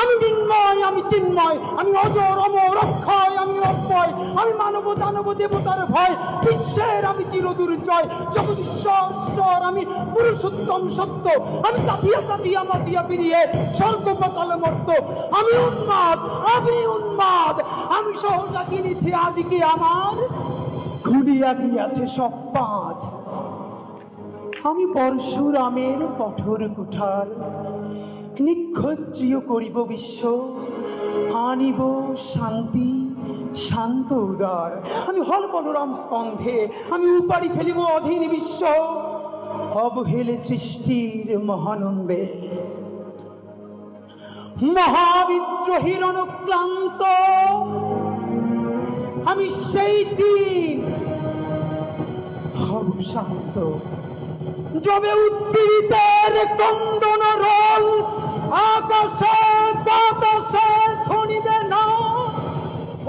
আমি বিন্ময়, আমি চিন্ময়, আমি অজর অমর অক্ষয়, আমি অব্যয়, আমি মানব দানব দেবতার ভয়, বিশ্বের আমি চিরদুর্জয়, জগদীশ্বর ঈশ্বর, আমি পুরুষোত্তম সত্য, আমি তাতিয়া তাতিয়া মাতিয়া পিরিয়ে স্বর্গ পাতালে মর্ত, আমি উন্মাদ, আমি উন্মাদ, আমি সহসা কিনেছি আজকে আমার খুলিয়া গিয়াছে সব পাঁচ। আমি পরশুরামের কঠোর কুঠার, নিক্ষত্রিয় করিব বিশ্ব, আনিব শান্তি শান্ত উদার। আমি হল বলরাম স্কন্ধে, আমি উপাড়ি ফেলিব অধীন বিশ্ব, অবহেলে সৃষ্টির মহানন্দে। মহাবিদ্রোহীর অনুক্লান্ত আমি সেই দিন হব শান্ত, যবে উদ্দীরিতের কন্দন রোল আকাশে বাতাসে ধ্বনিবে না,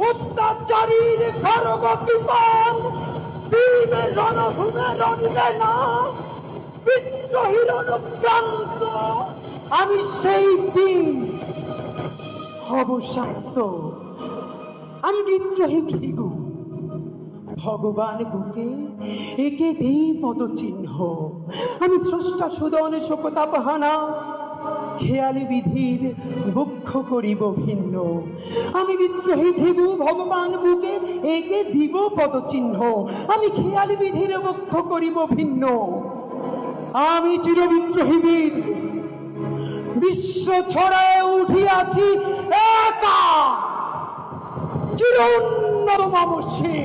অত্যাচারীর খড়গ কীর্তন দিবে রণভূমে রণিবে না। বিদ্রোহীর অনুক্রান্ত আমি সেই দিন হব শান্ত। আমি বিদ্রোহী ভৃগু, ভগবান বুকে একে দেই পদচিহ্ন। আমি স্রষ্টা সুদন শোকতাপহানা, খেয়ালি বিধির বক্ষ করিব ভিন্ন। আমি বিদ্রোহী ভৃগু, ভগবান বুকে একে দিব পদচিহ্ন। আমি খেয়ালি বিধির বক্ষ করিব ভিন্ন। আমি চিরবিদ্রোহী বীর, বিশ্ব ছড়ায় উঠিয়াছি একা, চির উন্নত মামসী।